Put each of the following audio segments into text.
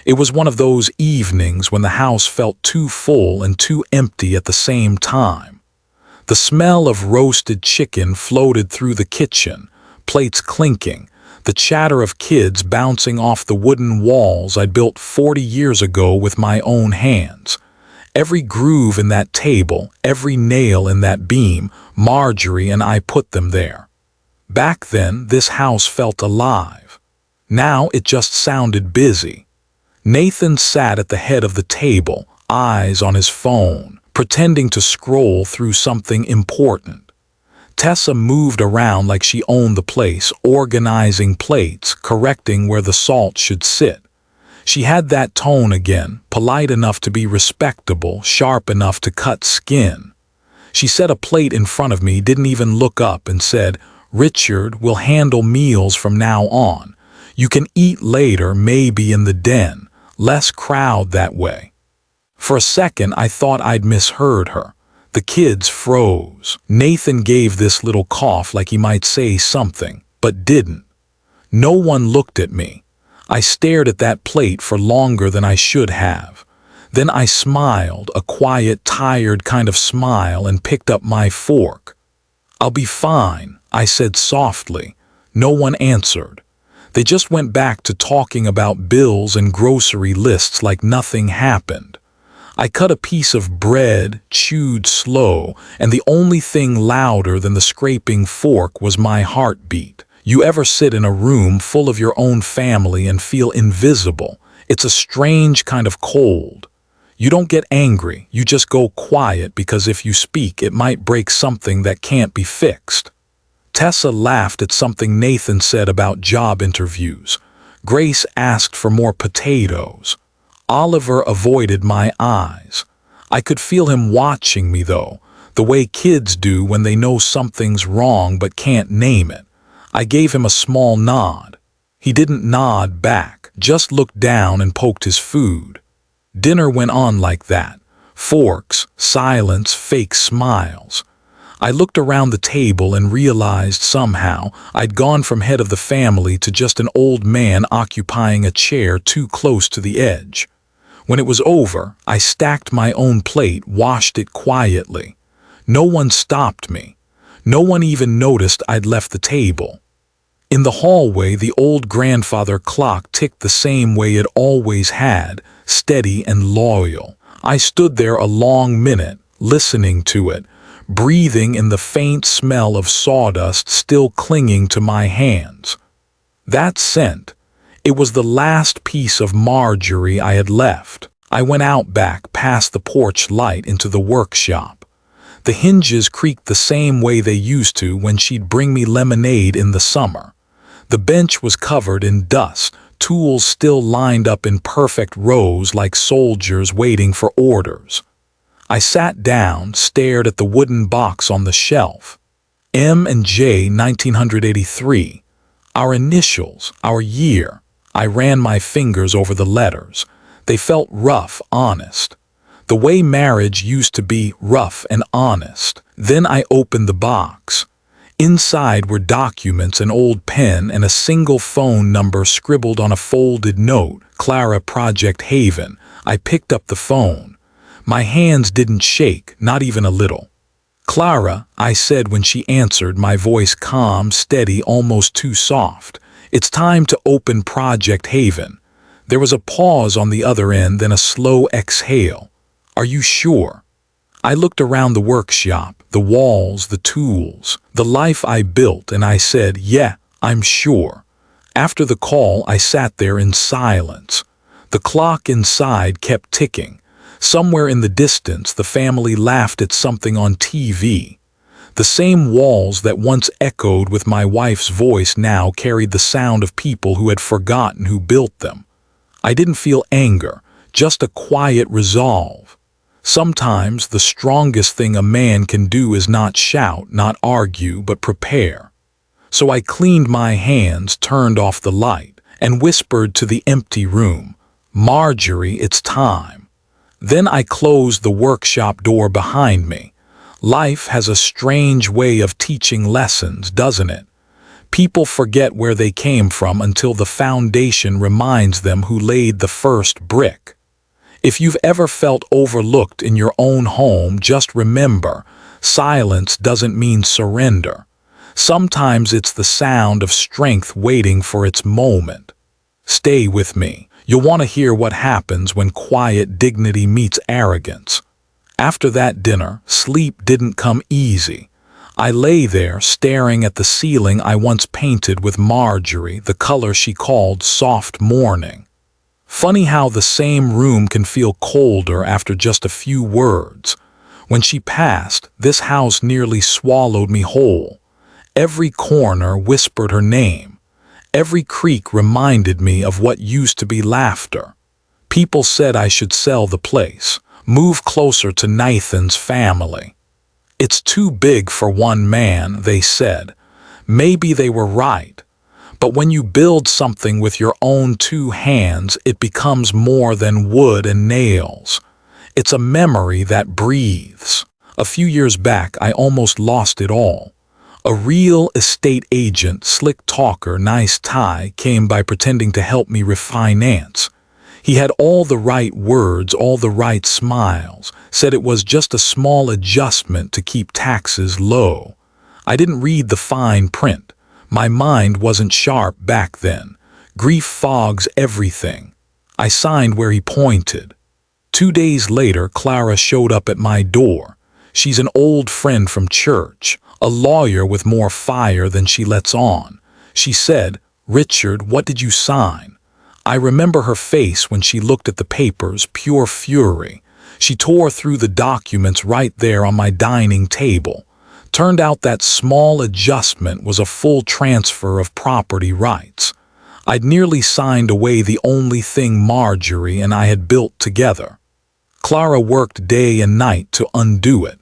It was one of those evenings when the house felt too full and too empty at the same time. The smell of roasted chicken floated through the kitchen, plates clinking, the chatter of kids bouncing off the wooden walls I'd built 40 years ago with my own hands. Every groove in that table, every nail in that beam, Marjorie and I put them there. Back then, this house felt alive. Now it just sounded busy. Nathan sat at the head of the table, eyes on his phone, pretending to scroll through something important. Tessa moved around like she owned the place, organizing plates, correcting where the salt should sit. She had that tone again, polite enough to be respectable, sharp enough to cut skin. She set a plate in front of me, didn't even look up, and said, "Richard will handle meals from now on. You can eat later, maybe in the den. Less crowd that way." For a second, I thought I'd misheard her. The kids froze. Nathan gave this little cough like he might say something, but didn't. No one looked at me. I stared at that plate for longer than I should have. Then I smiled, a quiet, tired kind of smile, and picked up my fork. "I'll be fine," I said softly. No one answered. They just went back to talking about bills and grocery lists like nothing happened. I cut a piece of bread, chewed slow, and the only thing louder than the scraping fork was my heartbeat. You ever sit in a room full of your own family and feel invisible? It's a strange kind of cold. You don't get angry, you just go quiet because if you speak it might break something that can't be fixed. Tessa laughed at something Nathan said about job interviews. Grace asked for more potatoes. Oliver avoided my eyes. I could feel him watching me though, the way kids do when they know something's wrong but can't name it. I gave him a small nod. He didn't nod back, just looked down and poked his food. Dinner went on like that. Forks, silence, fake smiles. I looked around the table and realized somehow I'd gone from head of the family to just an old man occupying a chair too close to the edge. When it was over, I stacked my own plate, washed it quietly. No one stopped me. No one even noticed I'd left the table. In the hallway, the old grandfather clock ticked the same way it always had, steady and loyal. I stood there a long minute, listening to it, breathing in the faint smell of sawdust still clinging to my hands. That scent, it was the last piece of Marjorie I had left. I went out back past the porch light into the workshop. The hinges creaked the same way they used to when she'd bring me lemonade in the summer. The bench was covered in dust, tools still lined up in perfect rows like soldiers waiting for orders. I sat down, stared at the wooden box on the shelf. M&J 1983. Our initials, our year. I ran my fingers over the letters. They felt rough, honest. The way marriage used to be, rough and honest. Then I opened the box. Inside were documents, an old pen, and a single phone number scribbled on a folded note, Clara, Project Haven. I picked up the phone. My hands didn't shake, not even a little. "Clara," I said when she answered, my voice calm, steady, almost too soft. "It's time to open Project Haven." There was a pause on the other end, then a slow exhale. "Are you sure?" I looked around the workshop, the walls, the tools, the life I built, and I said, "Yeah, I'm sure." After the call, I sat there in silence. The clock inside kept ticking. Somewhere in the distance, the family laughed at something on TV. The same walls that once echoed with my wife's voice now carried the sound of people who had forgotten who built them. I didn't feel anger, just a quiet resolve. Sometimes the strongest thing a man can do is not shout, not argue, but prepare. So I cleaned my hands, turned off the light, and whispered to the empty room, "Marjorie, it's time." Then I closed the workshop door behind me. Life has a strange way of teaching lessons, doesn't it? People forget where they came from until the foundation reminds them who laid the first brick. If you've ever felt overlooked in your own home, just remember, silence doesn't mean surrender. Sometimes it's the sound of strength waiting for its moment. Stay with me. You'll want to hear what happens when quiet dignity meets arrogance. After that dinner, sleep didn't come easy. I lay there staring at the ceiling I once painted with Marjorie, the color she called soft morning. Funny how the same room can feel colder after just a few words. When she passed, this house nearly swallowed me whole. Every corner whispered her name. Every creak reminded me of what used to be laughter. People said I should sell the place, move closer to Nathan's family. It's too big for one man, they said. Maybe they were right. But when you build something with your own two hands, it becomes more than wood and nails. It's a memory that breathes. A few years back, I almost lost it all. A real estate agent, slick talker, nice tie, came by pretending to help me refinance. He had all the right words, all the right smiles, said it was just a small adjustment to keep taxes low. I didn't read the fine print. My mind wasn't sharp back then. Grief fogs everything. I signed where he pointed. 2 days later, Clara showed up at my door. She's an old friend from church, a lawyer with more fire than she lets on. She said, "Richard, what did you sign?" I remember her face when she looked at the papers, pure fury. She tore through the documents right there on my dining table. Turned out that small adjustment was a full transfer of property rights. I'd nearly signed away the only thing Marjorie and I had built together. Clara worked day and night to undo it.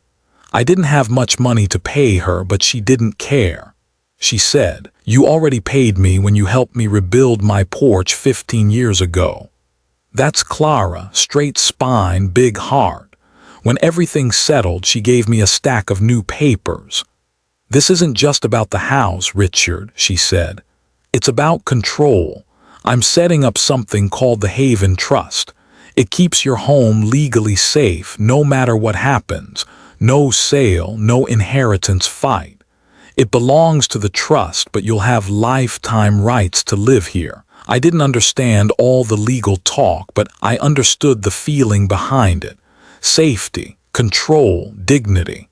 I didn't have much money to pay her, but she didn't care. She said, "You already paid me when you helped me rebuild my porch 15 years ago." That's Clara, straight spine, big heart. When everything settled, she gave me a stack of new papers. "This isn't just about the house, Richard," she said. "It's about control. I'm setting up something called the Haven Trust. It keeps your home legally safe no matter what happens. No sale, no inheritance fight. It belongs to the trust, but you'll have lifetime rights to live here." I didn't understand all the legal talk, but I understood the feeling behind it. Safety, control, dignity.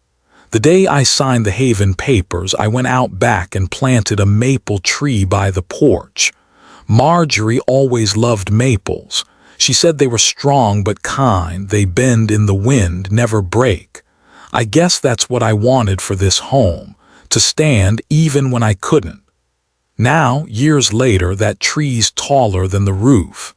The day I signed the Haven papers, I went out back and planted a maple tree by the porch. Marjorie always loved maples. She said they were strong but kind, they bend in the wind, never break. I guess that's what I wanted for this home, to stand even when I couldn't. Now, years later, that tree's taller than the roof.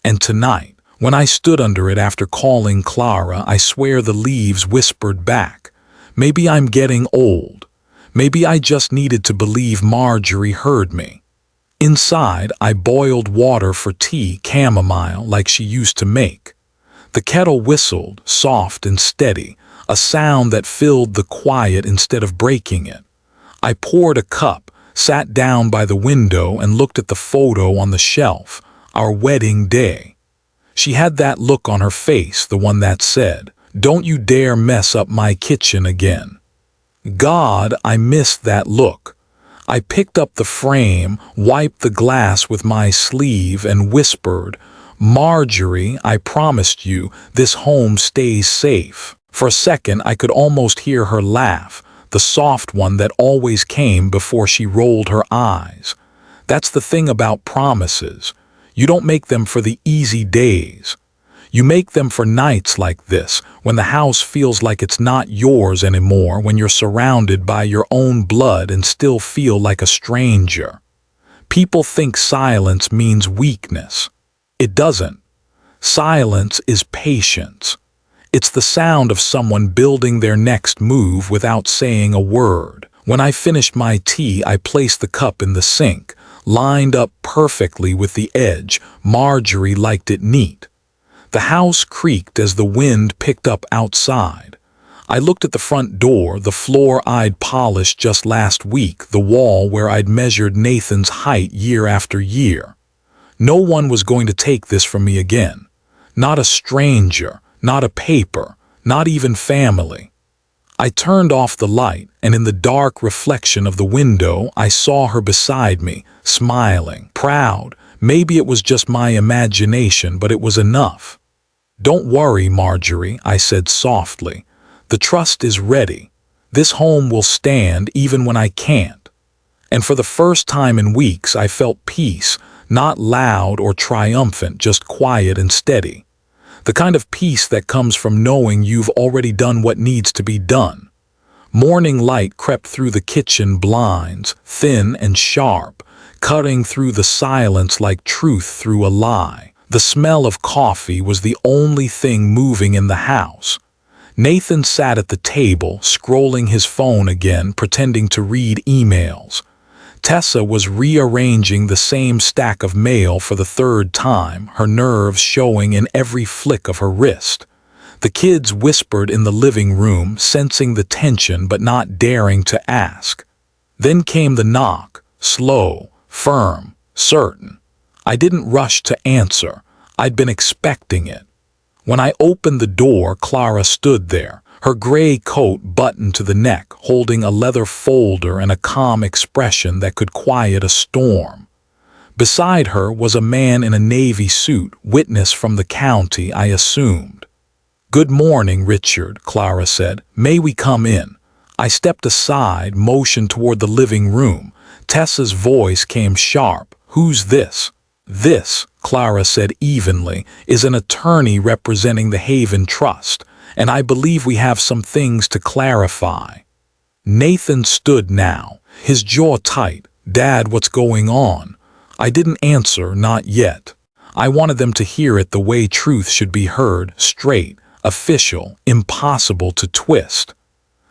And tonight, when I stood under it after calling Clara, I swear the leaves whispered back, "Maybe I'm getting old. Maybe I just needed to believe Marjorie heard me." Inside, I boiled water for tea, chamomile, like she used to make. The kettle whistled, soft and steady, a sound that filled the quiet instead of breaking it. I poured a cup, sat down by the window and looked at the photo on the shelf, our wedding day. She had that look on her face, the one that said, "Don't you dare mess up my kitchen again." God, I missed that look. I picked up the frame, wiped the glass with my sleeve and whispered, "Marjorie, I promised you this home stays safe." For a second, I could almost hear her laugh, the soft one that always came before she rolled her eyes. That's the thing about promises. You don't make them for the easy days. You make them for nights like this, when the house feels like it's not yours anymore, when you're surrounded by your own blood and still feel like a stranger. People think silence means weakness. It doesn't. Silence is patience. It's the sound of someone building their next move without saying a word. When I finished my tea, I placed the cup in the sink, lined up perfectly with the edge. Marjorie liked it neat. The house creaked as the wind picked up outside. I looked at the front door, the floor I'd polished just last week, the wall where I'd measured Nathan's height year after year. No one was going to take this from me again. Not a stranger, not a paper, not even family. I turned off the light, and in the dark reflection of the window, I saw her beside me, smiling, proud. Maybe it was just my imagination, but it was enough. "Don't worry, Marjorie," I said softly. "The trust is ready. This home will stand even when I can't." And for the first time in weeks, I felt peace, not loud or triumphant, just quiet and steady. The kind of peace that comes from knowing you've already done what needs to be done. Morning light crept through the kitchen blinds, thin and sharp, cutting through the silence like truth through a lie. The smell of coffee was the only thing moving in the house. Nathan sat at the table, scrolling his phone again, pretending to read emails. Tessa was rearranging the same stack of mail for the third time, her nerves showing in every flick of her wrist. The kids whispered in the living room, sensing the tension but not daring to ask. Then came the knock, slow, firm, certain. I didn't rush to answer. I'd been expecting it. When I opened the door, Clara stood there, her gray coat buttoned to the neck, holding a leather folder and a calm expression that could quiet a storm. Beside her was a man in a navy suit, witness from the county, I assumed. "Good morning, Richard," Clara said. "May we come in?" I stepped aside, motioned toward the living room. Tessa's voice came sharp. "Who's this?" "This," Clara said evenly, "is an attorney representing the Haven Trust, and I believe we have some things to clarify." Nathan stood now, his jaw tight. "Dad, what's going on?" I didn't answer, not yet. I wanted them to hear it the way truth should be heard, straight, official, impossible to twist.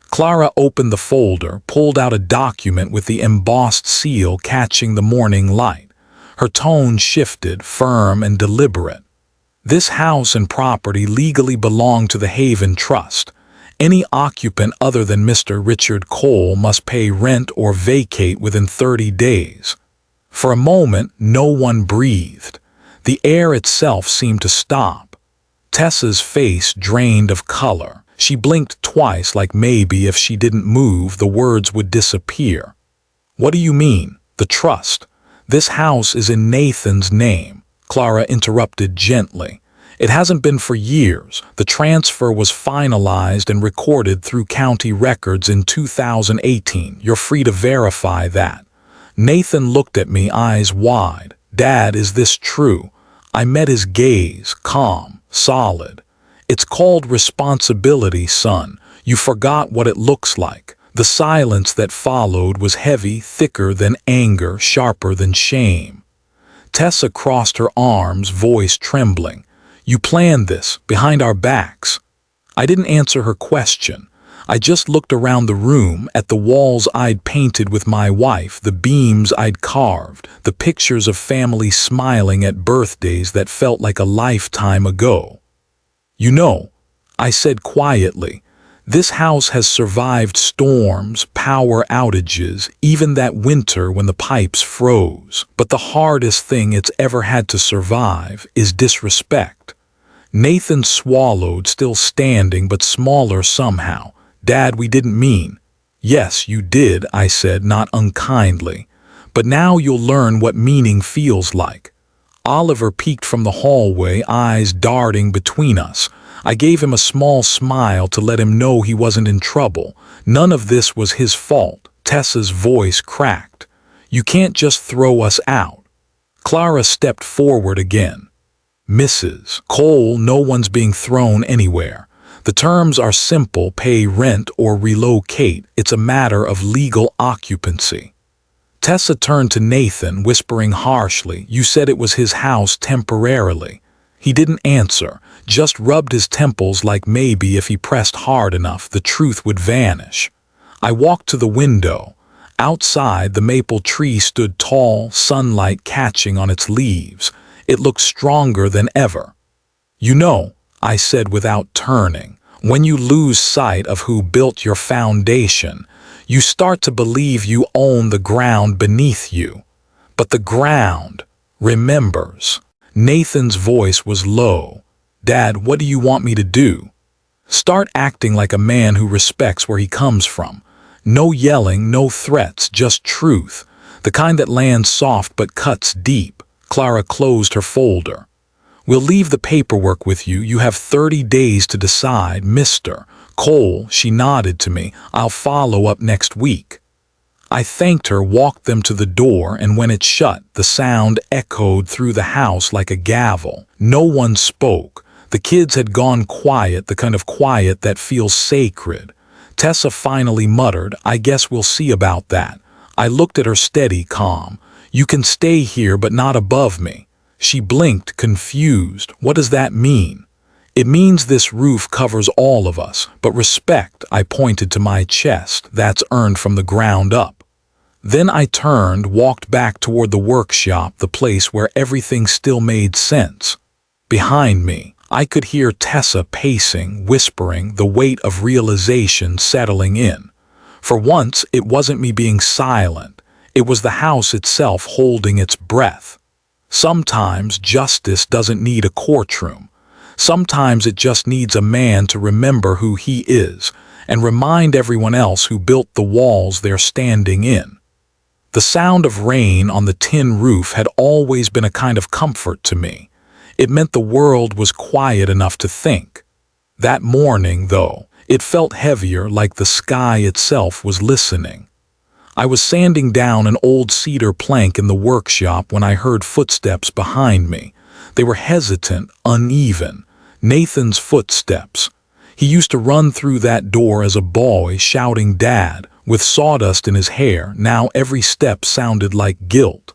Clara opened the folder, pulled out a document with the embossed seal catching the morning light. Her tone shifted, firm and deliberate. "This house and property legally belong to the Haven Trust. Any occupant other than Mr. Richard Cole must pay rent or vacate within 30 days. For a moment, no one breathed. The air itself seemed to stop. Tessa's face drained of color. She blinked twice, like maybe if she didn't move, the words would disappear. "What do you mean? The trust? This house is in Nathan's name," Clara interrupted gently. "It hasn't been for years. The transfer was finalized and recorded through county records in 2018. You're free to verify that." Nathan looked at me, eyes wide. "Dad, is this true?" I met his gaze, calm, solid. "It's called responsibility, son. You forgot what it looks like." The silence that followed was heavy, thicker than anger, sharper than shame. Tessa crossed her arms, voice trembling. "You planned this, behind our backs." I didn't answer her question. I just looked around the room, at the walls I'd painted with my wife, the beams I'd carved, the pictures of family smiling at birthdays that felt like a lifetime ago. "You know," I said quietly, "this house has survived storms, power outages, even that winter when the pipes froze. But the hardest thing it's ever had to survive is disrespect." Nathan swallowed, still standing but smaller somehow. "Dad, we didn't mean." "Yes, you did," I said, not unkindly. "But now you'll learn what meaning feels like." Oliver peeked from the hallway, eyes darting between us. I gave him a small smile to let him know he wasn't in trouble. None of this was his fault. Tessa's voice cracked. "You can't just throw us out." Clara stepped forward again. "Mrs. Cole, no one's being thrown anywhere. The terms are simple: pay rent or relocate. It's a matter of legal occupancy." Tessa turned to Nathan, whispering harshly, "You said it was his house temporarily." He didn't answer, just rubbed his temples like maybe if he pressed hard enough, the truth would vanish. I walked to the window. Outside, the maple tree stood tall, sunlight catching on its leaves. It looked stronger than ever. "You know," I said without turning, When you lose sight of who built your foundation, you start to believe you own the ground beneath you. But the ground remembers. Nathan's voice was low. Dad, what do you want me to do? Start acting like a man who respects where he comes from. No yelling, no threats, just truth. The kind that lands soft but cuts deep. Clara closed her folder. We'll leave the paperwork with you. You have 30 days to decide, Mr. Cole. She nodded to me. I'll follow up next week. I thanked her, walked them to the door, and when it shut, the sound echoed through the house like a gavel. No one spoke. The kids had gone quiet, the kind of quiet that feels sacred. Tessa finally muttered, I guess we'll see about that. I looked at her steady, calm. You can stay here, but not above me. She blinked, confused. What does that mean? It means this roof covers all of us, but respect, I pointed to my chest, that's earned from the ground up. Then I turned, walked back toward the workshop, the place where everything still made sense. Behind me, I could hear Tessa pacing, whispering, the weight of realization settling in. For once, it wasn't me being silent. It was the house itself holding its breath. Sometimes justice doesn't need a courtroom. Sometimes it just needs a man to remember who he is and remind everyone else who built the walls they're standing in. The sound of rain on the tin roof had always been a kind of comfort to me. It meant the world was quiet enough to think. That morning, though, it felt heavier, like the sky itself was listening. I was sanding down an old cedar plank in the workshop when I heard footsteps behind me. They were hesitant, uneven. Nathan's footsteps. He used to run through that door as a boy, shouting Dad, with sawdust in his hair. Now every step sounded like guilt.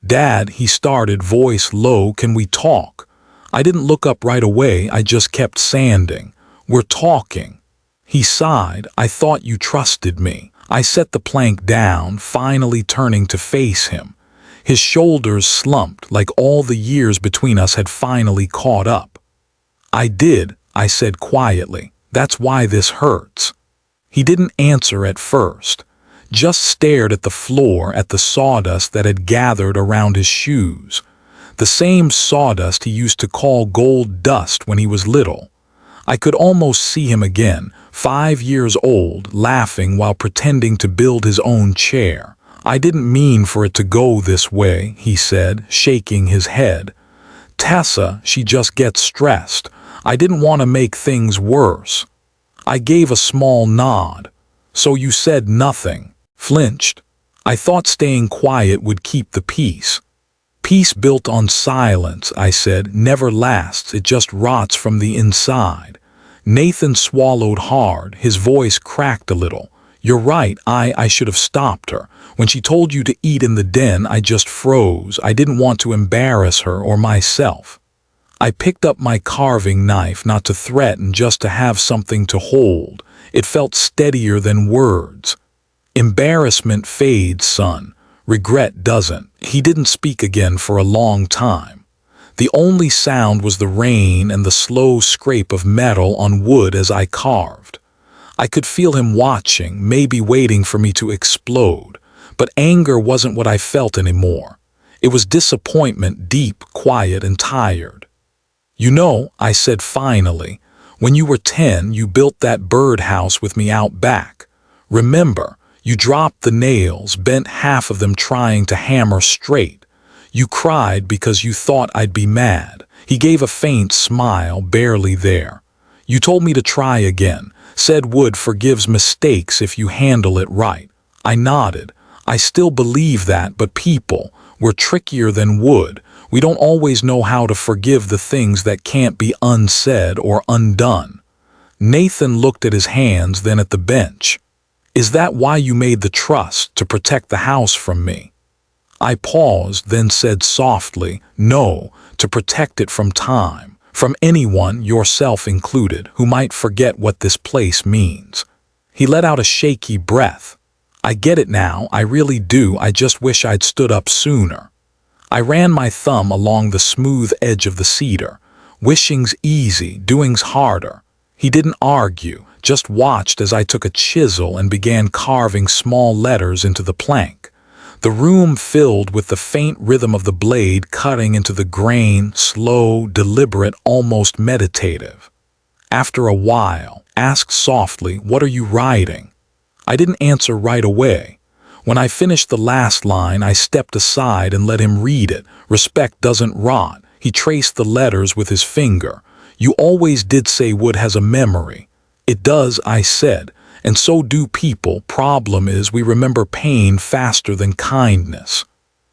Dad, he started, voice low, can we talk? I didn't look up right away, I just kept sanding. We're talking. He sighed, I thought you trusted me. I set the plank down, finally turning to face him. His shoulders slumped, like all the years between us had finally caught up. I did, I said quietly. That's why this hurts. He didn't answer at first, just stared at the floor, at the sawdust that had gathered around his shoes. The same sawdust he used to call gold dust when he was little. I could almost see him again, 5 years old, laughing while pretending to build his own chair. I didn't mean for it to go this way, he said, shaking his head. Tessa, she just gets stressed. I didn't want to make things worse. I gave a small nod. So you said nothing, flinched. I thought staying quiet would keep the peace. Peace built on silence, I said, never lasts, it just rots from the inside. Nathan swallowed hard, his voice cracked a little. You're right, I should have stopped her. When she told you to eat in the den, I just froze. I didn't want to embarrass her or myself. I picked up my carving knife, not to threaten, just to have something to hold. It felt steadier than words. Embarrassment fades, son. Regret doesn't. He didn't speak again for a long time. The only sound was the rain and the slow scrape of metal on wood as I carved. I could feel him watching, maybe waiting for me to explode. But anger wasn't what I felt anymore. It was disappointment, deep, quiet, and tired. You know, I said finally, when you were 10, you built that birdhouse with me out back. Remember? You dropped the nails, bent half of them trying to hammer straight. You cried because you thought I'd be mad. He gave a faint smile, barely there. You told me to try again, said wood forgives mistakes if you handle it right. I nodded. I still believe that, but people, we're trickier than wood. We don't always know how to forgive the things that can't be unsaid or undone. Nathan looked at his hands, then at the bench. Is that why you made the trust, to protect the house from me? I paused, then said softly, no, to protect it from time, from anyone, yourself included, who might forget what this place means. He let out a shaky breath. I get it now, I really do, I just wish I'd stood up sooner. I ran my thumb along the smooth edge of the cedar. Wishing's easy, doing's harder. He didn't argue, just watched as I took a chisel and began carving small letters into the plank. The room filled with the faint rhythm of the blade cutting into the grain, slow, deliberate, almost meditative. After a while, asked softly, "What are you writing?" I didn't answer right away. When I finished the last line, I stepped aside and let him read it. "Respect doesn't rot." He traced the letters with his finger. "You always did say wood has a memory." "It does," I said, "and so do people. Problem is we remember pain faster than kindness."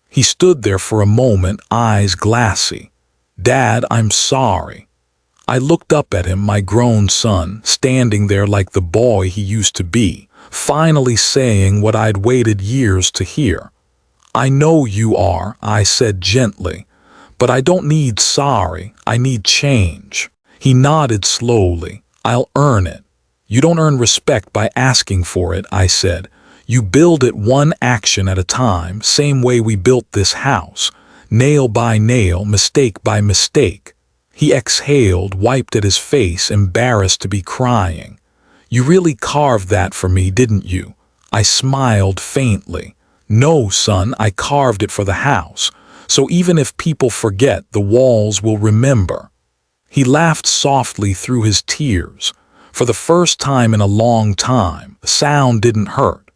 He stood there for a moment, eyes glassy. "Dad, I'm sorry." I looked up at him, my grown son, standing there like the boy he used to be, finally saying what I'd waited years to hear. "I know you are," I said gently, "but I don't need sorry, I need change." He nodded slowly. "I'll earn it." "You don't earn respect by asking for it," I said. "You build it one action at a time, same way we built this house. Nail by nail, mistake by mistake." He exhaled, wiped at his face, embarrassed to be crying. "You really carved that for me, didn't you?" I smiled faintly. "No, son, I carved it for the house. So even if people forget, the walls will remember." He laughed softly through his tears. For the first time in a long time, the sound didn't hurt.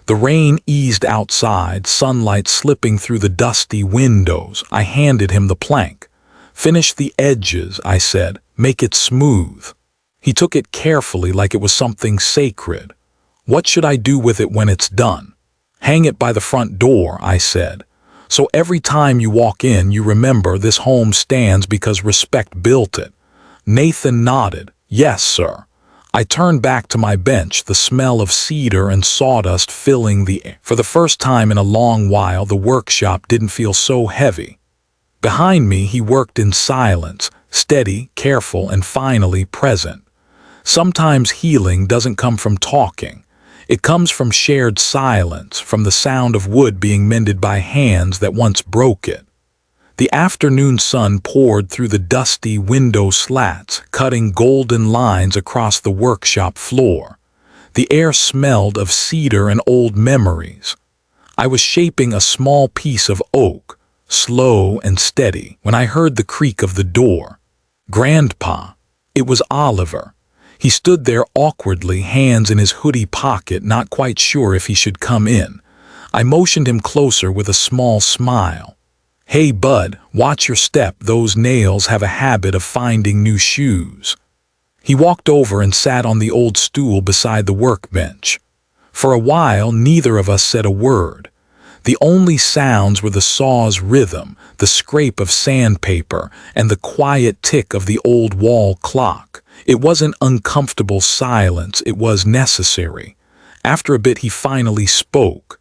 The rain eased outside, sunlight slipping through the dusty windows. I handed him the plank. "Finish the edges," I said. "Make it smooth." He took it carefully like it was something sacred. "What should I do with it when it's done?" "Hang it by the front door," I said. "So every time you walk in, you remember this home stands because respect built it." Nathan nodded. "Yes, sir." I turned back to my bench, the smell of cedar and sawdust filling the air. For the first time in a long while, the workshop didn't feel so heavy. Behind me, he worked in silence, steady, careful, and finally present. Sometimes healing doesn't come from talking. It comes from shared silence, from the sound of wood being mended by hands that once broke it. The afternoon sun poured through the dusty window slats, cutting golden lines across the workshop floor. The air smelled of cedar and old memories. I was shaping a small piece of oak, slow and steady, when I heard the creak of the door. "Grandpa." It was Oliver. He stood there awkwardly, hands in his hoodie pocket, not quite sure if he should come in. I motioned him closer with a small smile. "Hey, bud, watch your step. Those nails have a habit of finding new shoes." He walked over and sat on the old stool beside the workbench. For a while, neither of us said a word. The only sounds were the saw's rhythm, the scrape of sandpaper, and the quiet tick of the old wall clock. It wasn't uncomfortable silence, it was necessary. After a bit, he finally spoke.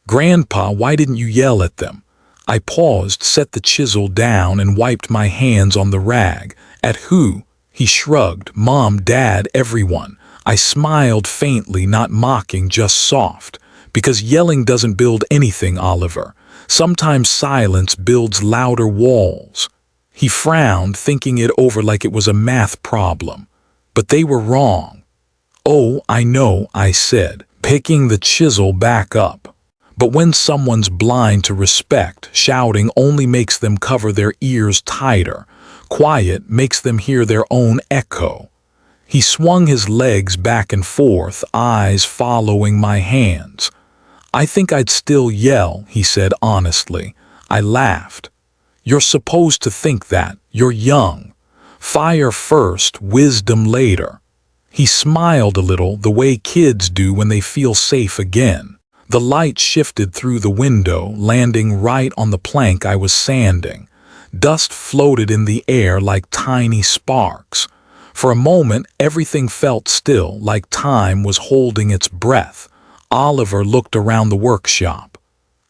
"Grandpa, why didn't you yell at them?" I paused, set the chisel down, and wiped my hands on the rag. "At who?" He shrugged. "Mom, Dad, everyone." I smiled faintly, not mocking, just soft. "Because yelling doesn't build anything, Oliver. Sometimes silence builds louder walls." He frowned, thinking it over like it was a math problem. But they were wrong. "Oh, I know," I said, picking the chisel back up. "But when someone's blind to respect, shouting only makes them cover their ears tighter. Quiet makes them hear their own echo." He swung his legs back and forth, eyes following my hands. "I think I'd still yell," he said honestly. I laughed. "You're supposed to think that. You're young. Fire first, wisdom later." He smiled a little, the way kids do when they feel safe again. The light shifted through the window, landing right on the plank I was sanding. Dust floated in the air like tiny sparks. For a moment, everything felt still, like time was holding its breath. Oliver looked around the workshop.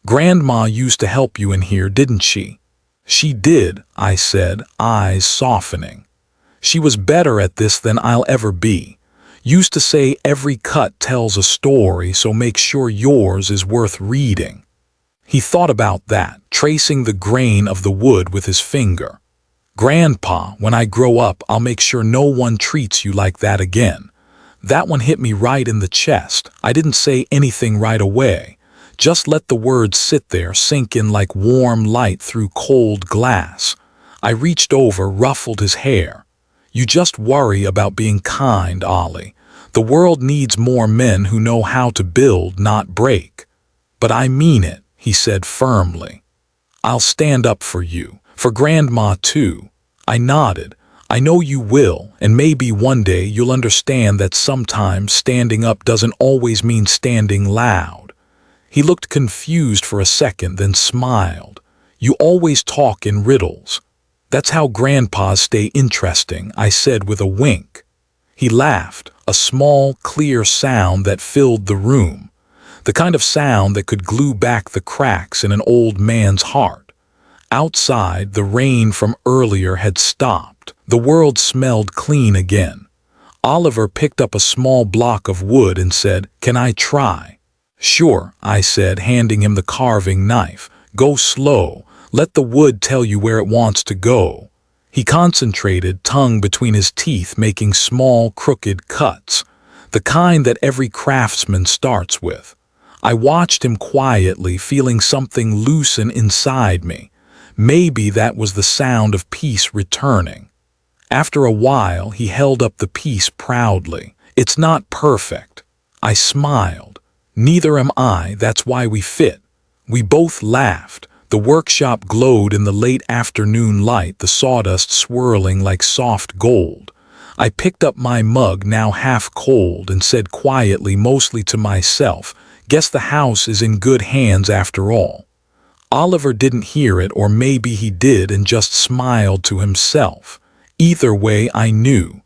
"Grandma used to help you in here, didn't she?" "She did," I said, eyes softening. "She was better at this than I'll ever be. Used to say every cut tells a story, so make sure yours is worth reading." He thought about that, tracing the grain of the wood with his finger. "Grandpa, when I grow up, I'll make sure no one treats you like that again." That one hit me right in the chest. I didn't say anything right away. Just let the words sit there, sink in like warm light through cold glass. I reached over, ruffled his hair. "You just worry about being kind, Ollie. The world needs more men who know how to build, not break." "But I mean it," he said firmly. "I'll stand up for you, for Grandma too." I nodded. "I know you will, and maybe one day you'll understand that sometimes standing up doesn't always mean standing loud." He looked confused for a second, then smiled. "You always talk in riddles." "That's how grandpas stay interesting," I said with a wink. He laughed, a small, clear sound that filled the room. The kind of sound that could glue back the cracks in an old man's heart. Outside, the rain from earlier had stopped. The world smelled clean again. Oliver picked up a small block of wood and said, "Can I try?" "Sure," I said, handing him the carving knife. "Go slow. Let the wood tell you where it wants to go." He concentrated, tongue between his teeth, making small, crooked cuts, the kind that every craftsman starts with. I watched him quietly, feeling something loosen inside me. Maybe that was the sound of peace returning. After a while, he held up the piece proudly. "It's not perfect." I smiled. "Neither am I, that's why we fit." We both laughed. The workshop glowed in the late afternoon light, the sawdust swirling like soft gold. I picked up my mug, now half cold, and said quietly, mostly to myself, "Guess the house is in good hands after all." Oliver didn't hear it, or maybe he did and just smiled to himself. Either way, I knew.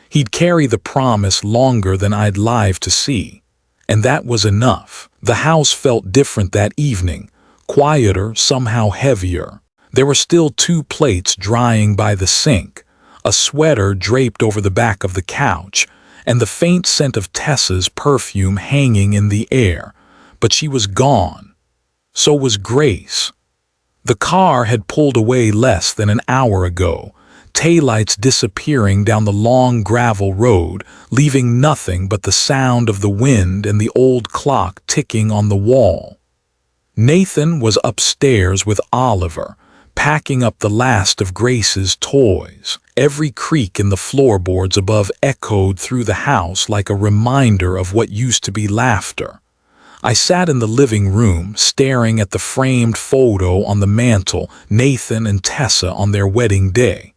He'd carry the promise longer than I'd live to see. And that was enough. The house felt different that evening, quieter, somehow heavier. There were still 2 plates drying by the sink, a sweater draped over the back of the couch, and the faint scent of Tessa's perfume hanging in the air. But she was gone. So was Grace. The car had pulled away less than an hour ago, taillights disappearing down the long gravel road, leaving nothing but the sound of the wind and the old clock ticking on the wall. Nathan was upstairs with Oliver, packing up the last of Grace's toys. Every creak in the floorboards above echoed through the house like a reminder of what used to be laughter. I sat in the living room, staring at the framed photo on the mantel, Nathan and Tessa on their wedding day.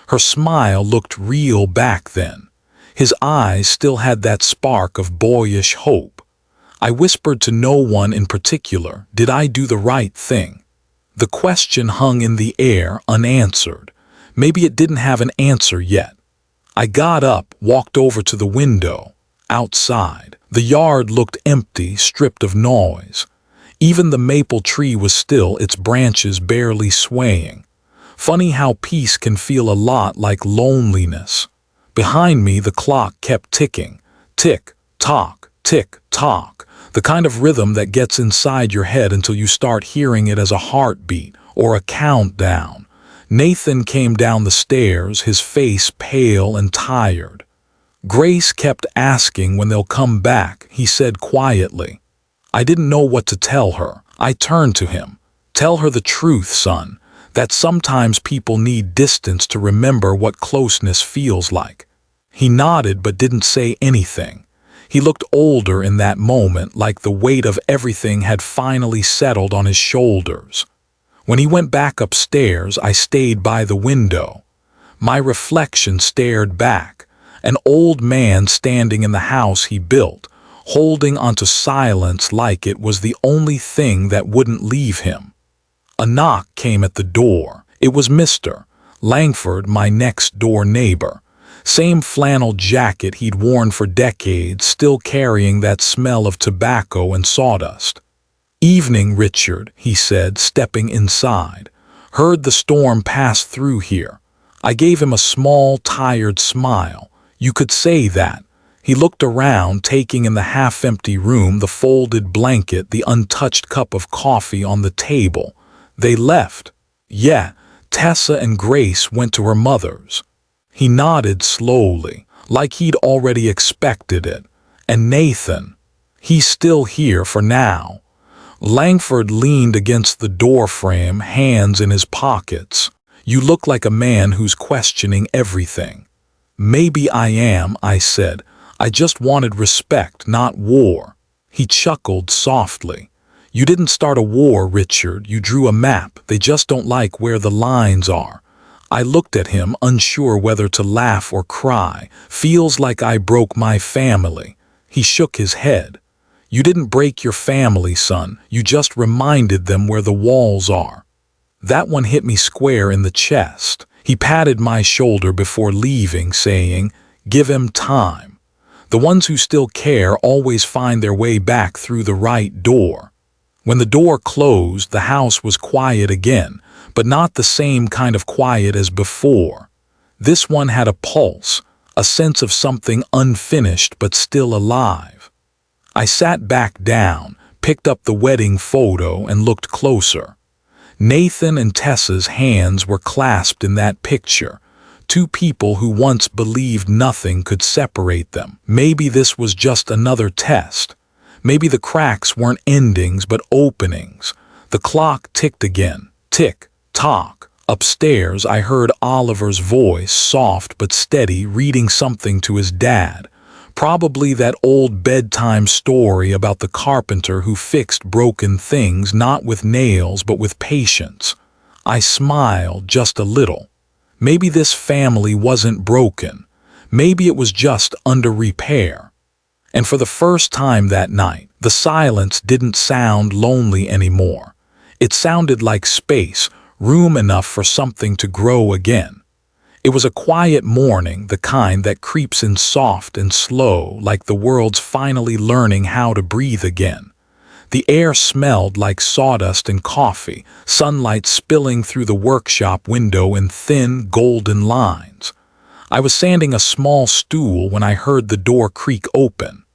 Her smile looked real back then. His eyes still had that spark of boyish hope. I whispered to no one in particular, "Did I do the right thing?" The question hung in the air, unanswered. Maybe it didn't have an answer yet. I got up, walked over to the window. Outside, the yard looked empty, stripped of noise. Even the maple tree was still, its branches barely swaying. Funny how peace can feel a lot like loneliness. Behind me, the clock kept ticking. Tick, tock, tick, tock. The kind of rhythm that gets inside your head until you start hearing it as a heartbeat or a countdown. Nathan came down the stairs, his face pale and tired. "Grace kept asking when they'll come back," he said quietly. I didn't know what to tell her. I turned to him. "Tell her the truth, son, that sometimes people need distance to remember what closeness feels like." He nodded but didn't say anything. He looked older in that moment, like the weight of everything had finally settled on his shoulders. When he went back upstairs, I stayed by the window. My reflection stared back, an old man standing in the house he built, holding onto silence like it was the only thing that wouldn't leave him. A knock came at the door. It was Mr. Langford, my next-door neighbor. Same flannel jacket he'd worn for decades, still carrying that smell of tobacco and sawdust. "Evening, Richard," he said, stepping inside. "Heard the storm pass through here." I gave him a small, tired smile. You could say that. He looked around, taking in the half-empty room, the folded blanket, the untouched cup of coffee on the table. "They left." "Yeah, Tessa and Grace went to her mother's. He nodded slowly, like he'd already expected it. And Nathan, he's still here for now. Langford leaned against the doorframe, hands in his pockets. You look like a man who's questioning everything. Maybe I am, I said. I just wanted respect, not war. He chuckled softly. You didn't start a war, Richard. You drew a map. They just don't like where the lines are. I looked at him, unsure whether to laugh or cry. Feels like I broke my family. He shook his head. You didn't break your family, son. You just reminded them where the walls are. That one hit me square in the chest. He patted my shoulder before leaving, saying, give him time. The ones who still care always find their way back through the right door. When the door closed, the house was quiet again, but not the same kind of quiet as before. This one had a pulse, a sense of something unfinished but still alive. I sat back down, picked up the wedding photo, and looked closer. Nathan and Tessa's hands were clasped in that picture, two people who once believed nothing could separate them. Maybe this was just another test. Maybe the cracks weren't endings but openings. The clock ticked again. Tick, tock. Upstairs, I heard Oliver's voice, soft but steady, reading something to his dad. Probably that old bedtime story about the carpenter who fixed broken things not with nails but with patience. I smiled just a little. Maybe this family wasn't broken. Maybe it was just under repair. And for the first time that night, the silence didn't sound lonely anymore. It sounded like space, room enough for something to grow again. It was a quiet morning, the kind that creeps in soft and slow, like the world's finally learning how to breathe again. The air smelled like sawdust and coffee, sunlight spilling through the workshop window in thin, golden lines. I was sanding a small stool when I heard the door creak open.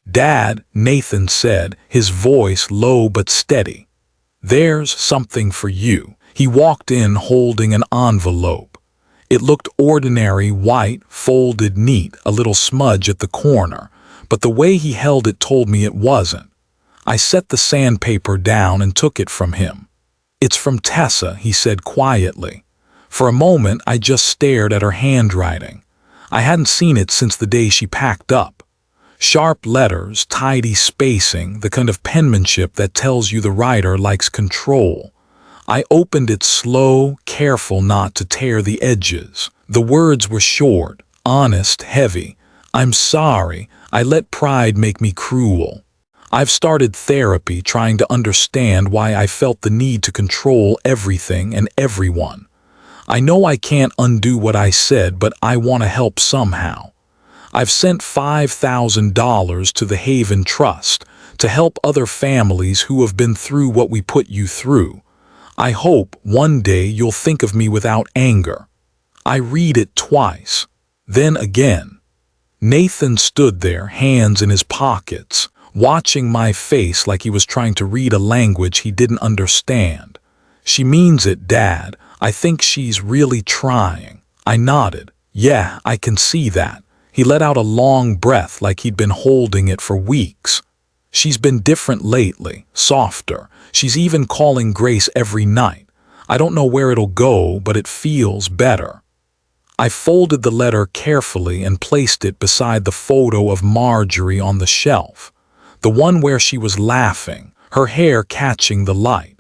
Dad, Nathan said, his voice low but steady. There's something for you. He walked in holding an envelope. It looked ordinary, white, folded neat, a little smudge at the corner, but the way he held it told me it wasn't. I set the sandpaper down and took it from him. It's from Tessa, he said quietly. For a moment, I just stared at her handwriting. I hadn't seen it since the day she packed up. Sharp letters, tidy spacing, the kind of penmanship that tells you the writer likes control. I opened it slow, careful not to tear the edges. The words were short, honest, heavy. I'm sorry, I let pride make me cruel. I've started therapy trying to understand why I felt the need to control everything and everyone. I know I can't undo what I said, but I want to help somehow. I've sent $5,000 to the Haven Trust to help other families who have been through what we put you through. I hope one day you'll think of me without anger. I read it twice, then again. Nathan stood there, hands in his pockets, watching my face like he was trying to read a language he didn't understand. She means it, Dad. I think she's really trying. I nodded. Yeah, I can see that. He let out a long breath like he'd been holding it for weeks. She's been different lately, softer. She's even calling Grace every night. I don't know where it'll go, but it feels better. I folded the letter carefully and placed it beside the photo of Marjorie on the shelf, the one where she was laughing, her hair catching the light.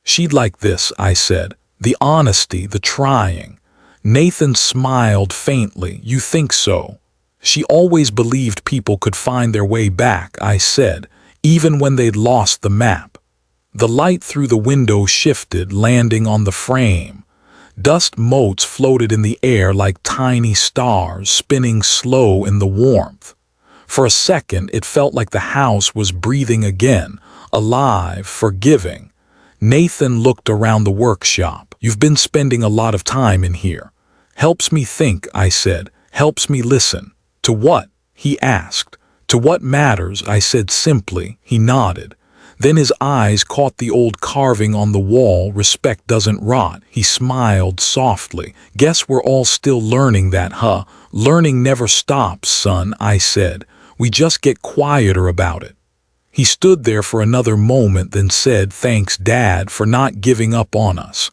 She'd like this, I said, the honesty, the trying. Nathan smiled faintly. You think so? She always believed people could find their way back, I said, even when they'd lost the map. The light through the window shifted, landing on the frame. Dust motes floated in the air like tiny stars, spinning slow in the warmth. For a second, it felt like the house was breathing again, alive, forgiving. Nathan looked around the workshop. You've been spending a lot of time in here. Helps me think, I said. Helps me listen. To what? He asked. To what matters, I said simply. He nodded. Then his eyes caught the old carving on the wall, "Respect doesn't rot." He smiled softly. "Guess we're all still learning that, huh?" "Learning never stops, son," I said. "We just get quieter about it." He stood there for another moment, then said, "Thanks, Dad, for not giving up on us."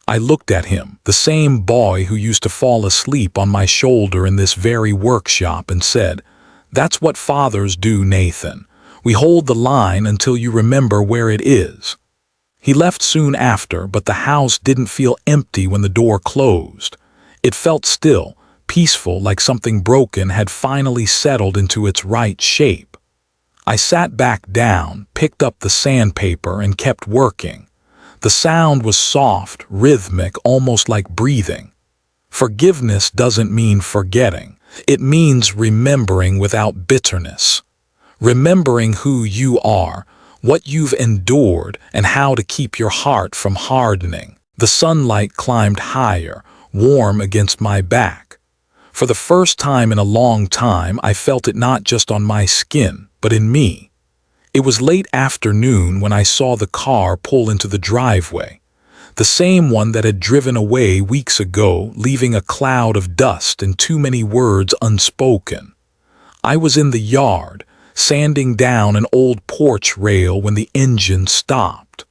I looked at him, the same boy who used to fall asleep on my shoulder in this very workshop, and said, "That's what fathers do, Nathan. We hold the line until you remember where it is." He left soon after, but the house didn't feel empty when the door closed. It felt still, peaceful, like something broken had finally settled into its right shape. I sat back down, picked up the sandpaper, and kept working. The sound was soft, rhythmic, almost like breathing. Forgiveness doesn't mean forgetting. It means remembering without bitterness. Remembering who you are, what you've endured, and how to keep your heart from hardening. The sunlight climbed higher, warm against my back. For the first time in a long time, I felt it not just on my skin, but in me. It was late afternoon when I saw the car pull into the driveway. The same one that had driven away weeks ago, leaving a cloud of dust and too many words unspoken. I was in the yard, sanding down an old porch rail when the engine stopped.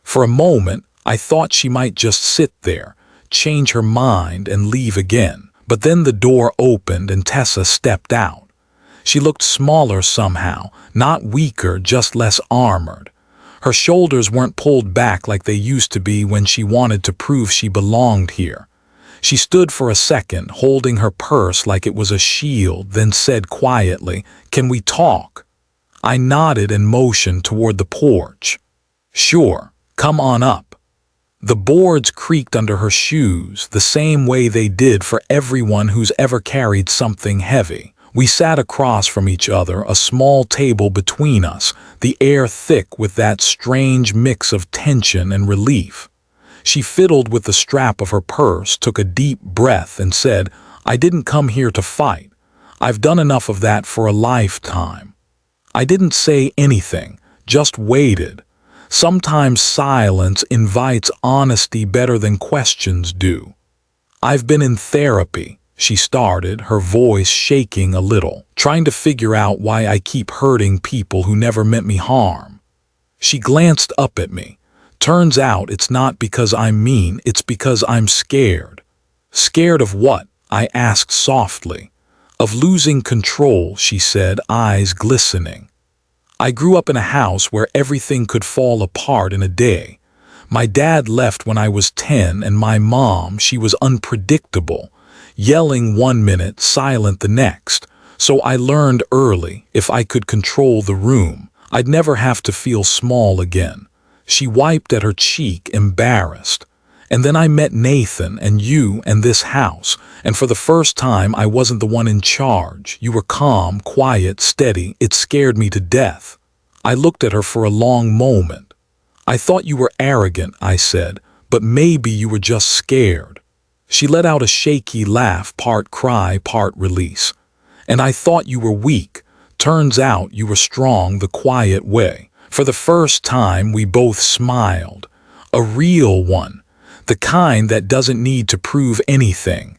For a moment, I thought she might just sit there, change her mind, and leave again. But then the door opened and Tessa stepped out. She looked smaller somehow, not weaker, just less armored. Her shoulders weren't pulled back like they used to be when she wanted to prove she belonged here. She stood for a second, holding her purse like it was a shield, then said quietly, "Can we talk?" I nodded and motioned toward the porch. "Sure, come on up." The boards creaked under her shoes, the same way they did for everyone who's ever carried something heavy. We sat across from each other, a small table between us, the air thick with that strange mix of tension and relief. She fiddled with the strap of her purse, took a deep breath, and said, "I didn't come here to fight. I've done enough of that for a lifetime." I didn't say anything, just waited. Sometimes silence invites honesty better than questions do. "I've been in therapy," she started, her voice shaking a little, "trying to figure out why I keep hurting people who never meant me harm." She glanced up at me. "Turns out it's not because I'm mean, it's because I'm scared." "Scared of what?" I asked softly. "Of losing control," she said, eyes glistening. "I grew up in a house where everything could fall apart in a day. My dad left when I was 10, and my mom, she was unpredictable. Yelling one minute, silent the next. So I learned early, if I could control the room, I'd never have to feel small again." She wiped at her cheek, embarrassed. "And then I met Nathan and you and this house, and for the first time I wasn't the one in charge. You were calm, quiet, steady. It scared me to death." I looked at her for a long moment. "I thought you were arrogant," I said, "but maybe you were just scared." She let out a shaky laugh, part cry, part release. "And I thought you were weak. Turns out you were strong the quiet way." For the first time, we both smiled. A real one. The kind that doesn't need to prove anything.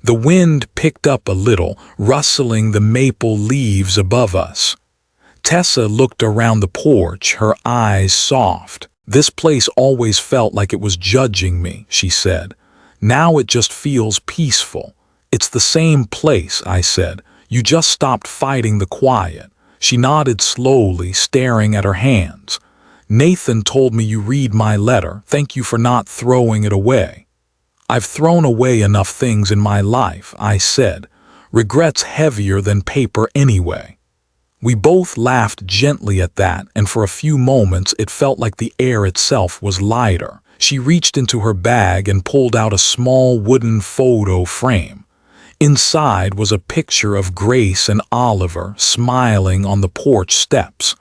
The wind picked up a little, rustling the maple leaves above us. Tessa looked around the porch, her eyes soft. "This place always felt like it was judging me," she said. "Now it just feels peaceful." "It's the same place," I said. "You just stopped fighting the quiet." She nodded slowly, staring at her hands. "Nathan told me you read my letter. Thank you for not throwing it away." "I've thrown away enough things in my life," I said. "Regret's heavier than paper anyway." We both laughed gently at that, and for a few moments it felt like the air itself was lighter. She reached into her bag and pulled out a small wooden photo frame. Inside was a picture of Grace and Oliver smiling on the porch steps.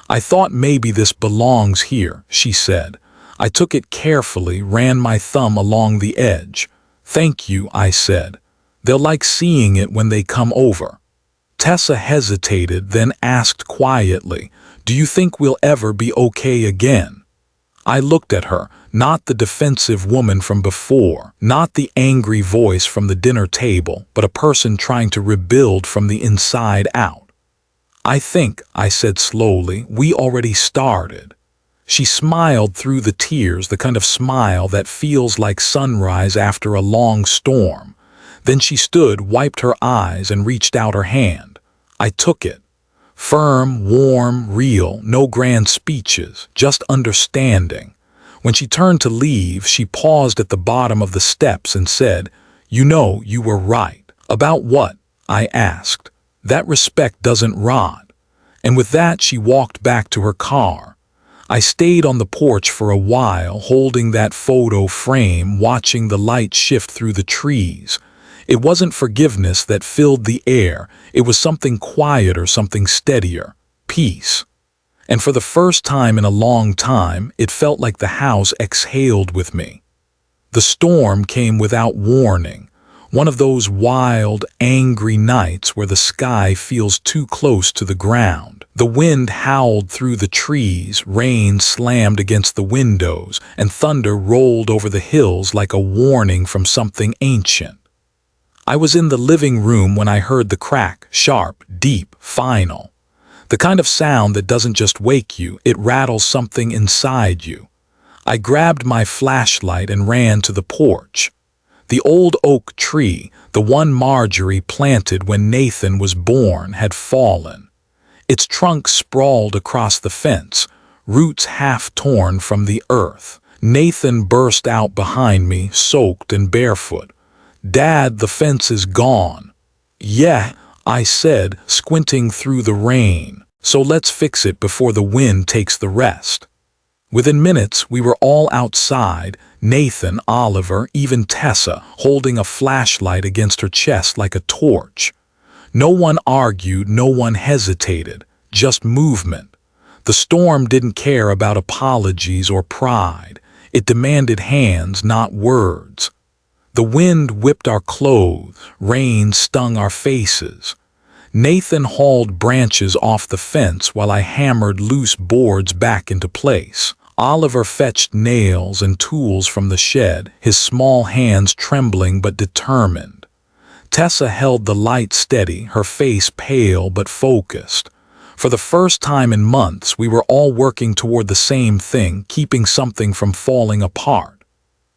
"I thought maybe this belongs here," she said. I took it carefully, ran my thumb along the edge. "Thank you," I said. "They'll like seeing it when they come over." Tessa hesitated, then asked quietly, "Do you think we'll ever be okay again?" I looked at her, not the defensive woman from before, not the angry voice from the dinner table, but a person trying to rebuild from the inside out. "I think," I said slowly, "we already started." She smiled through the tears, the kind of smile that feels like sunrise after a long storm. Then she stood, wiped her eyes, and reached out her hand. I took it. Firm, warm, real, no grand speeches, just understanding. When she turned to leave, she paused at the bottom of the steps and said, "You know, you were right." "About what?" I asked. "That respect doesn't rot." And with that, she walked back to her car. I stayed on the porch for a while, holding that photo frame, watching the light shift through the trees. It wasn't forgiveness that filled the air, it was something quieter, something steadier, peace. And for the first time in a long time, it felt like the house exhaled with me. The storm came without warning, one of those wild, angry nights where the sky feels too close to the ground. The wind howled through the trees, rain slammed against the windows, and thunder rolled over the hills like a warning from something ancient. I was in the living room when I heard the crack, sharp, deep, final. The kind of sound that doesn't just wake you, it rattles something inside you. I grabbed my flashlight and ran to the porch. The old oak tree, the one Marjorie planted when Nathan was born, had fallen. Its trunk sprawled across the fence, roots half torn from the earth. Nathan burst out behind me, soaked and barefoot. "Dad, the fence is gone." "Yeah," I said, squinting through the rain. "So let's fix it before the wind takes the rest." Within minutes, we were all outside, Nathan, Oliver, even Tessa, holding a flashlight against her chest like a torch. No one argued, no one hesitated, just movement. The storm didn't care about apologies or pride. It demanded hands, not words. The wind whipped our clothes, rain stung our faces. Nathan hauled branches off the fence while I hammered loose boards back into place. Oliver fetched nails and tools from the shed, his small hands trembling but determined. Tessa held the light steady, her face pale but focused. For the first time in months, we were all working toward the same thing, keeping something from falling apart.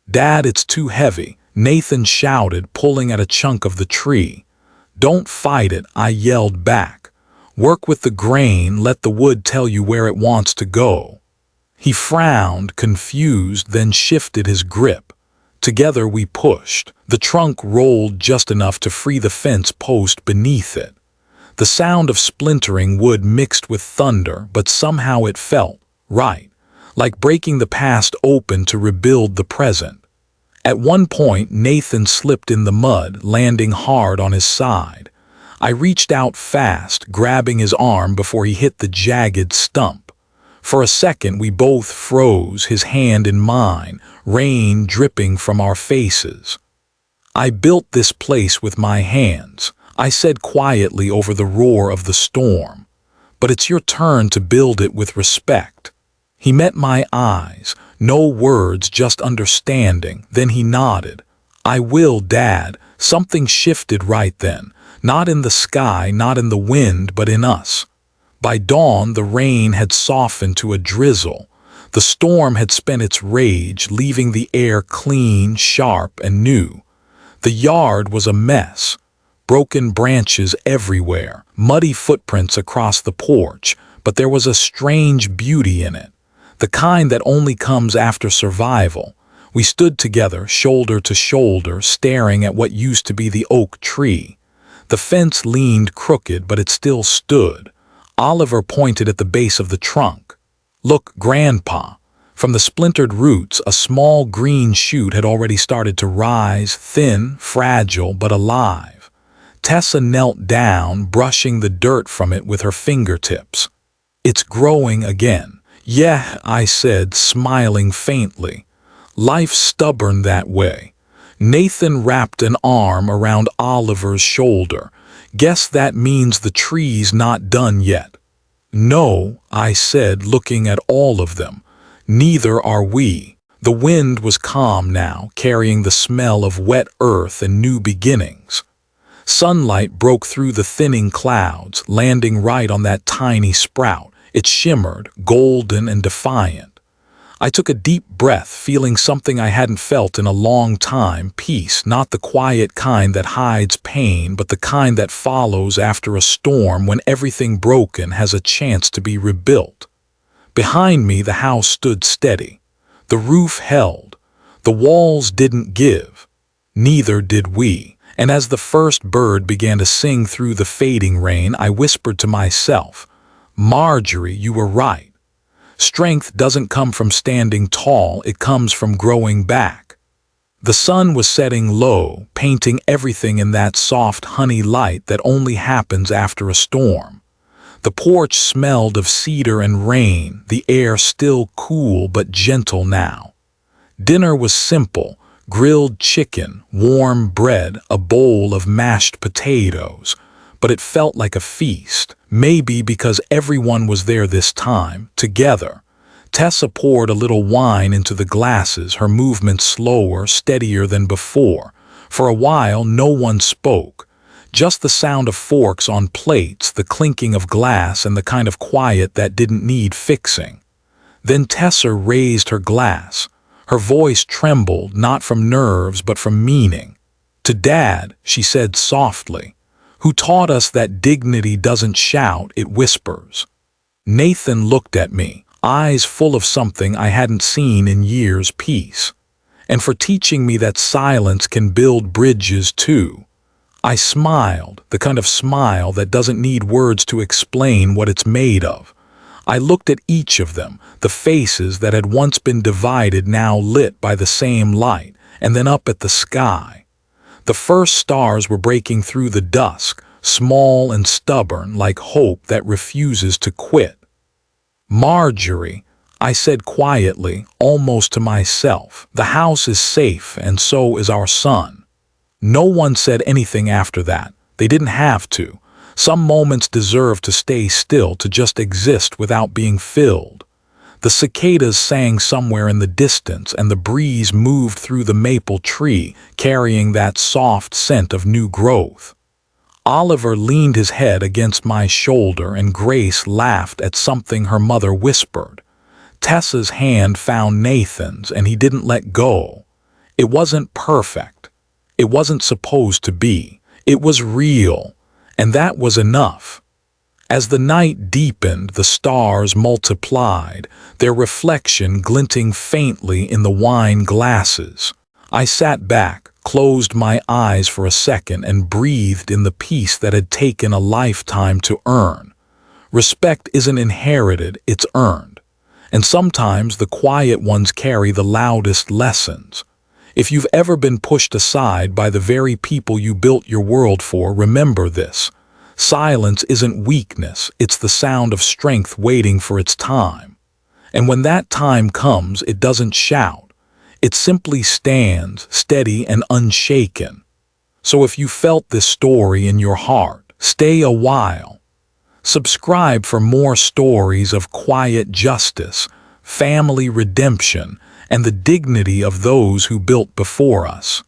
"Dad, it's too heavy," Nathan shouted, pulling at a chunk of the tree. "Don't fight it," I yelled back. "Work with the grain, let the wood tell you where it wants to go." He frowned, confused, then shifted his grip. Together we pushed. The trunk rolled just enough to free the fence post beneath it. The sound of splintering wood mixed with thunder, but somehow it felt right, like breaking the past open to rebuild the present. At one point, Nathan slipped in the mud, landing hard on his side. I reached out fast, grabbing his arm before he hit the jagged stump. For a second, we both froze, his hand in mine, rain dripping from our faces. "I built this place with my hands," I said quietly over the roar of the storm. "But it's your turn to build it with respect." He met my eyes, no words, just understanding. Then he nodded. "I will, Dad." Something shifted right then, not in the sky, not in the wind, but in us. By dawn, the rain had softened to a drizzle. The storm had spent its rage, leaving the air clean, sharp, and new. The yard was a mess. Broken branches everywhere, muddy footprints across the porch, but there was a strange beauty in it, the kind that only comes after survival. We stood together, shoulder to shoulder, staring at what used to be the oak tree. The fence leaned crooked, but it still stood. Oliver pointed at the base of the trunk. "Look, Grandpa." From the splintered roots, a small green shoot had already started to rise, thin, fragile, but alive. Tessa knelt down, brushing the dirt from it with her fingertips. "It's growing again." "Yeah," I said, smiling faintly. "Life's stubborn that way. Nathan wrapped an arm around Oliver's shoulder. Guess that means the tree's not done yet. No, I said, looking at all of them. Neither are we. The wind was calm now, carrying the smell of wet earth and new beginnings. Sunlight broke through the thinning clouds, landing right on that tiny sprout. It shimmered, golden and defiant. I took a deep breath, feeling something I hadn't felt in a long time, peace, not the quiet kind that hides pain, but the kind that follows after a storm when everything broken has a chance to be rebuilt. Behind me, the house stood steady. The roof held. The walls didn't give. Neither did we. And as the first bird began to sing through the fading rain, I whispered to myself, "Marjorie, you were right. Strength doesn't come from standing tall, it comes from growing back." The sun was setting low, painting everything in that soft honey light that only happens after a storm. The porch smelled of cedar and rain, the air still cool but gentle now. Dinner was simple. Grilled chicken, warm bread, a bowl of mashed potatoes. But it felt like a feast, maybe because everyone was there this time, together. Tessa poured a little wine into the glasses, her movements slower, steadier than before. For a while, no one spoke. Just the sound of forks on plates, the clinking of glass, and the kind of quiet that didn't need fixing. Then Tessa raised her glass. Her voice trembled, not from nerves but from meaning. "To Dad," she said softly, "who taught us that dignity doesn't shout, it whispers." Nathan looked at me, eyes full of something I hadn't seen in years, peace. "And for teaching me that silence can build bridges too." I smiled, the kind of smile that doesn't need words to explain what it's made of. I looked at each of them, the faces that had once been divided now lit by the same light, and then up at the sky. The first stars were breaking through the dusk, small and stubborn like hope that refuses to quit. "Marjorie," I said quietly, almost to myself, "the house is safe and so is our son." No one said anything after that. They didn't have to. Some moments deserve to stay still, to just exist without being filled. The cicadas sang somewhere in the distance, and the breeze moved through the maple tree, carrying that soft scent of new growth. Oliver leaned his head against my shoulder, and Grace laughed at something her mother whispered. Tessa's hand found Nathan's, and he didn't let go. It wasn't perfect. It wasn't supposed to be. It was real. And that was enough. As the night deepened, the stars multiplied, their reflection glinting faintly in the wine glasses. I sat back, closed my eyes for a second, and breathed in the peace that had taken a lifetime to earn. Respect isn't inherited, it's earned. And sometimes the quiet ones carry the loudest lessons. If you've ever been pushed aside by the very people you built your world for, remember this. Silence isn't weakness, it's the sound of strength waiting for its time. And when that time comes, it doesn't shout. It simply stands, steady and unshaken. So if you felt this story in your heart, stay a while. Subscribe for more stories of quiet justice, family redemption, and the dignity of those who built before us.